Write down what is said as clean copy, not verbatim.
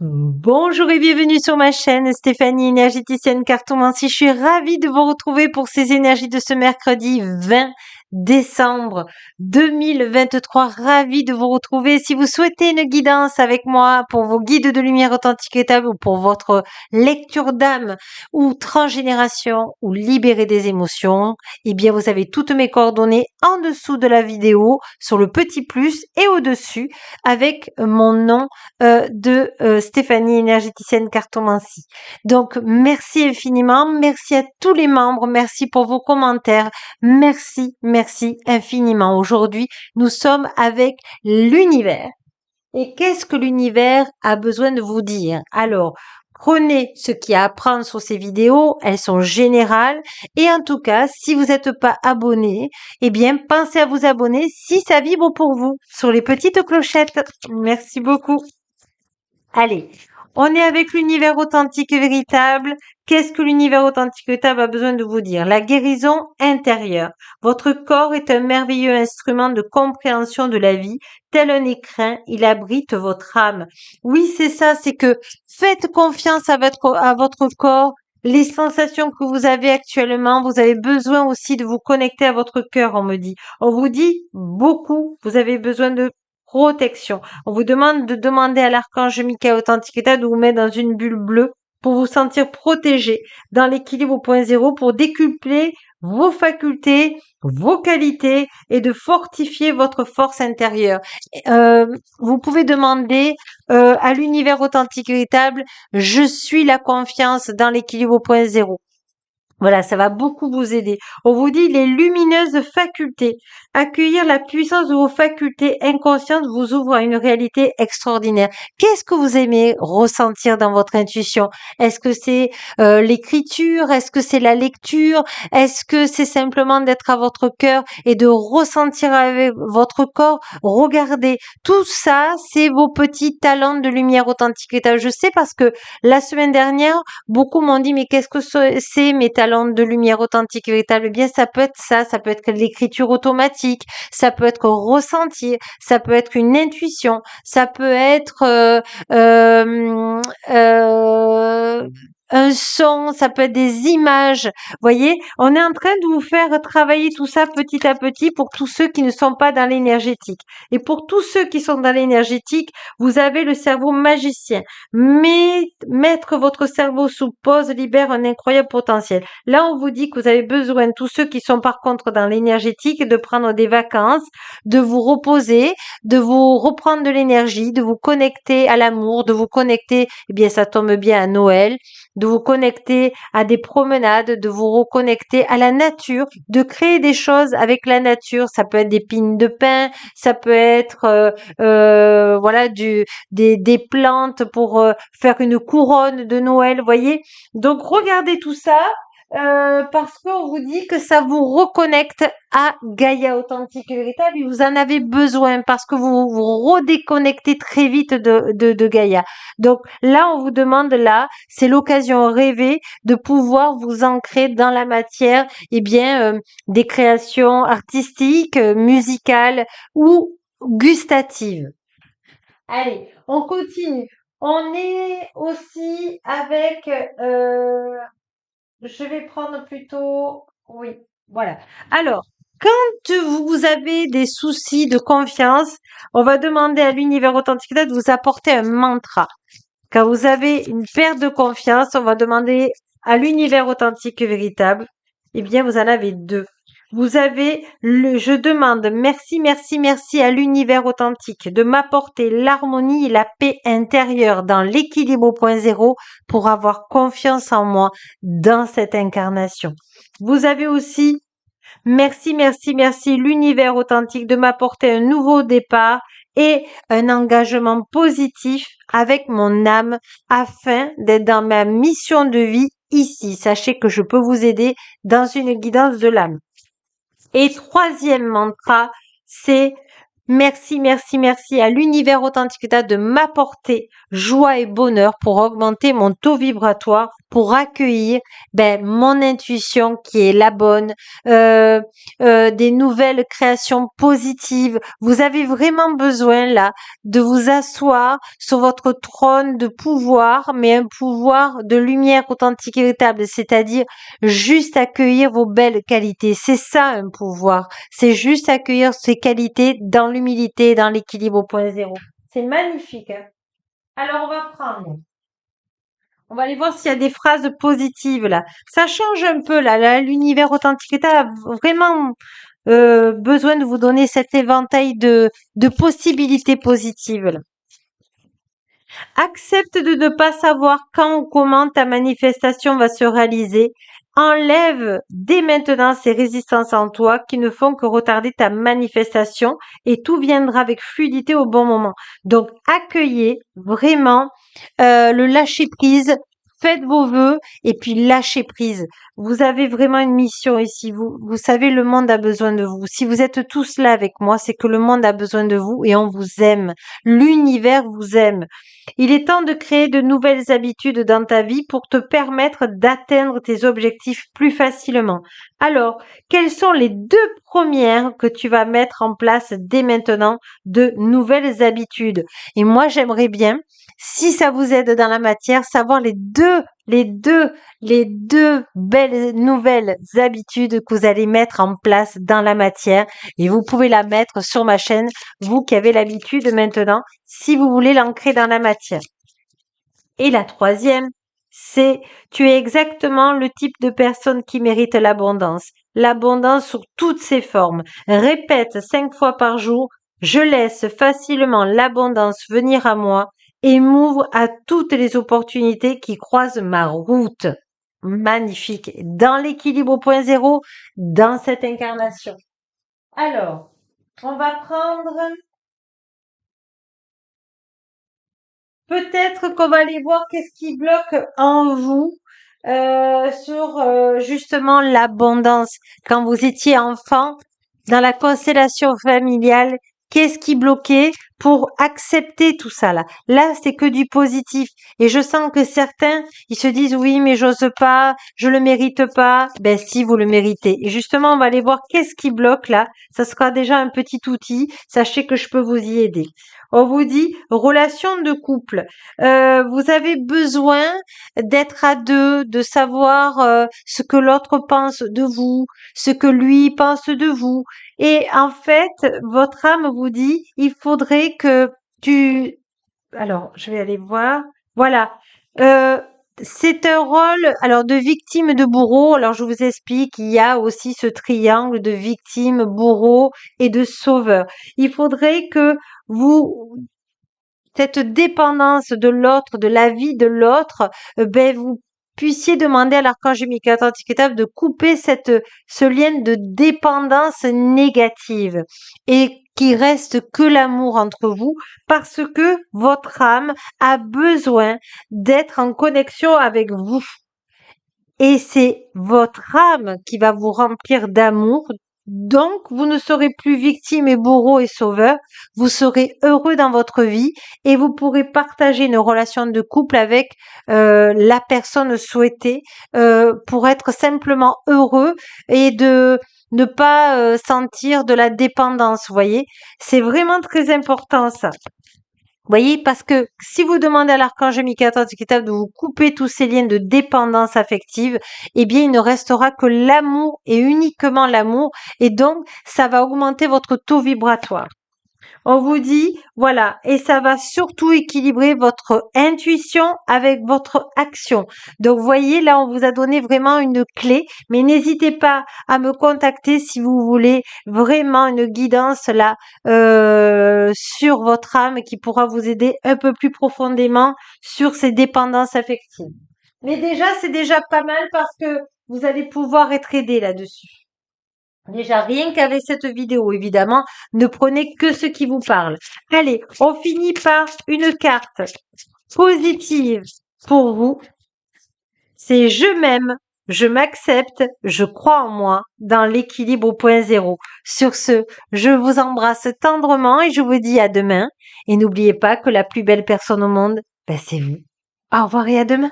Bonjour et bienvenue sur ma chaîne Stéphanie énergéticienne cartomancie. Je suis ravie de vous retrouver pour ces énergies de ce mercredi 20 décembre 2023. Ravie de vous retrouver. Si vous souhaitez une guidance avec moi pour vos guides de lumière authentique et table ou pour votre lecture d'âme ou transgénération ou libérer des émotions, eh bien vous avez toutes mes coordonnées en dessous de la vidéo sur le petit plus et au-dessus avec mon nom de Stéphanie énergéticienne cartomancie. Donc merci infiniment, merci à tous les membres, merci pour vos commentaires, merci infiniment. Aujourd'hui, nous sommes avec l'univers. Et qu'est-ce que l'univers a besoin de vous dire? Alors, prenez ce qu'il y a à prendre sur ces vidéos, elles sont générales. Et en tout cas, si vous n'êtes pas abonné, eh bien, pensez à vous abonner si ça vibre pour vous sur les petites clochettes. Merci beaucoup. Allez, on est avec l'univers authentique et véritable. Qu'est-ce que l'univers authentique et véritable a besoin de vous dire? La guérison intérieure. Votre corps est un merveilleux instrument de compréhension de la vie. Tel un écrin, il abrite votre âme. Oui, c'est ça, c'est que faites confiance à votre corps. Les sensations que vous avez actuellement, vous avez besoin aussi de vous connecter à votre cœur, on me dit. On vous dit beaucoup, vous avez besoin de protection. On vous demande de demander à l'archange Michael Authenticité de vous mettre dans une bulle bleue pour vous sentir protégé dans l'équilibre au point zéro pour décupler vos facultés, vos qualités et de fortifier votre force intérieure. Vous pouvez demander à l'univers authentique et véritable, je suis la confiance dans l'équilibre au point zéro. Voilà, ça va beaucoup vous aider. On vous dit les lumineuses facultés. Accueillir la puissance de vos facultés inconscientes vous ouvre à une réalité extraordinaire. Qu'est-ce que vous aimez ressentir dans votre intuition? Est-ce que c'est l'écriture? Est-ce que c'est la lecture? Est-ce que c'est simplement d'être à votre cœur et de ressentir avec votre corps? Regardez, tout ça, c'est vos petits talents de lumière authentique. Je sais parce que la semaine dernière, beaucoup m'ont dit, mais qu'est-ce que c'est mes talents de lumière authentique et véritable? Eh bien, ça peut être ça peut être l'écriture automatique, ça peut être ressentir, ça peut être une intuition, ça peut être un son, ça peut être des images. Voyez, on est en train de vous faire travailler tout ça petit à petit pour tous ceux qui ne sont pas dans l'énergétique. Et pour tous ceux qui sont dans l'énergétique, vous avez le cerveau magicien. Mais mettre votre cerveau sous pause libère un incroyable potentiel. Là, on vous dit que vous avez besoin, tous ceux qui sont par contre dans l'énergétique, de prendre des vacances, de vous reposer, de vous reprendre de l'énergie, de vous connecter à l'amour, de vous connecter, eh bien, ça tombe bien à Noël, de vous connecter à des promenades, de vous reconnecter à la nature, de créer des choses avec la nature. Ça peut être des pines de pin, ça peut être voilà des plantes pour faire une couronne de Noël, voyez. Donc regardez tout ça parce qu'on vous dit que ça vous reconnecte à Gaïa authentique et véritable et vous en avez besoin parce que vous vous redéconnectez très vite de Gaïa. Donc là, on vous demande là, c'est l'occasion rêvée de pouvoir vous ancrer dans la matière, eh bien, des créations artistiques, musicales ou gustatives. Allez, on continue. On est aussi avec, je vais prendre plutôt, oui, voilà. Alors, quand vous avez des soucis de confiance, on va demander à l'univers authentique de vous apporter un mantra. Quand vous avez une perte de confiance, on va demander à l'univers authentique et véritable. Eh bien, vous en avez deux. Vous avez je demande merci à l'univers authentique de m'apporter l'harmonie et la paix intérieure dans l'équilibre au point zéro pour avoir confiance en moi dans cette incarnation. Vous avez aussi merci l'univers authentique de m'apporter un nouveau départ et un engagement positif avec mon âme afin d'être dans ma mission de vie ici. Sachez que je peux vous aider dans une guidance de l'âme. Et troisième mantra, c'est Merci, merci, merci à l'univers Authenticata de m'apporter joie et bonheur pour augmenter mon taux vibratoire, pour accueillir mon intuition qui est la bonne, des nouvelles créations positives. Vous avez vraiment besoin là de vous asseoir sur votre trône de pouvoir, mais un pouvoir de lumière authentique et véritable, c'est-à-dire juste accueillir vos belles qualités. C'est ça un pouvoir. C'est juste accueillir ses qualités dans l'humilité, dans l'équilibre au point zéro. C'est magnifique. Hein. Alors, on va aller voir s'il y a des phrases positives là. Ça change un peu là. L'univers authentique a vraiment besoin de vous donner cet éventail de possibilités positives là. Accepte de ne pas savoir quand ou comment ta manifestation va se réaliser. Enlève dès maintenant ces résistances en toi qui ne font que retarder ta manifestation et tout viendra avec fluidité au bon moment. Donc accueillez vraiment le lâcher prise. Faites vos vœux et puis lâchez prise. Vous avez vraiment une mission ici. Vous savez, le monde a besoin de vous. Si vous êtes tous là avec moi, c'est que le monde a besoin de vous et on vous aime. L'univers vous aime. Il est temps de créer de nouvelles habitudes dans ta vie pour te permettre d'atteindre tes objectifs plus facilement. Alors, quelles sont les 2 premières que tu vas mettre en place dès maintenant de nouvelles habitudes? Et moi, j'aimerais bien, si ça vous aide dans la matière, savoir les deux belles nouvelles habitudes que vous allez mettre en place dans la matière. Et vous pouvez la mettre sur ma chaîne, vous qui avez l'habitude maintenant, si vous voulez l'ancrer dans la matière. Et la 3e, c'est tu es exactement le type de personne qui mérite l'abondance. L'abondance sous toutes ses formes. Répète 5 fois par jour, je laisse facilement l'abondance venir à moi et m'ouvre à toutes les opportunités qui croisent ma route. Magnifique. Dans l'équilibre au point zéro, dans cette incarnation. Alors, on va prendre peut-être qu'on va aller voir qu'est-ce qui bloque en vous sur justement l'abondance. Quand vous étiez enfant, dans la constellation familiale, qu'est-ce qui bloquait pour accepter tout ça là? Là, c'est que du positif. Et je sens que certains, ils se disent oui, mais j'ose pas, je le mérite pas. Ben si, vous le méritez. Et justement, on va aller voir qu'est-ce qui bloque là. Ça sera déjà un petit outil. Sachez que je peux vous y aider. On vous dit relation de couple. Vous avez besoin d'être à deux, de savoir ce que l'autre pense de vous, ce que lui pense de vous. Et en fait, votre âme vous dit, il faudrait que tu... Alors, je vais aller voir. Voilà. Euh, c'est un rôle alors de victime de bourreau. Alors je vous explique, il y a aussi ce triangle de victime, bourreau et de sauveur. Il faudrait que vous cette dépendance de l'autre, de la vie de l'autre, vous puissiez demander à l'archange Michael Antiquitable de couper ce lien de dépendance négative et qu'il reste que l'amour entre vous parce que votre âme a besoin d'être en connexion avec vous. Et c'est votre âme qui va vous remplir d'amour. Donc, vous ne serez plus victime et bourreau et sauveur. Vous serez heureux dans votre vie et vous pourrez partager une relation de couple avec la personne souhaitée pour être simplement heureux et de ne pas sentir de la dépendance. Vous voyez, c'est vraiment très important ça. Vous voyez, parce que si vous demandez à l'archange Michael de vous couper tous ces liens de dépendance affective, eh bien, il ne restera que l'amour et uniquement l'amour. Et donc, ça va augmenter votre taux vibratoire. On vous dit, voilà, et ça va surtout équilibrer votre intuition avec votre action. Donc, vous voyez, là, on vous a donné vraiment une clé, mais n'hésitez pas à me contacter si vous voulez vraiment une guidance là sur votre âme qui pourra vous aider un peu plus profondément sur ces dépendances affectives. Mais déjà, c'est déjà pas mal parce que vous allez pouvoir être aidé là-dessus. Déjà, rien qu'avec cette vidéo, évidemment, ne prenez que ce qui vous parle. Allez, on finit par une carte positive pour vous. C'est je m'aime, je m'accepte, je crois en moi, dans l'équilibre au point zéro. Sur ce, je vous embrasse tendrement et je vous dis à demain. Et n'oubliez pas que la plus belle personne au monde, ben c'est vous. Au revoir et à demain.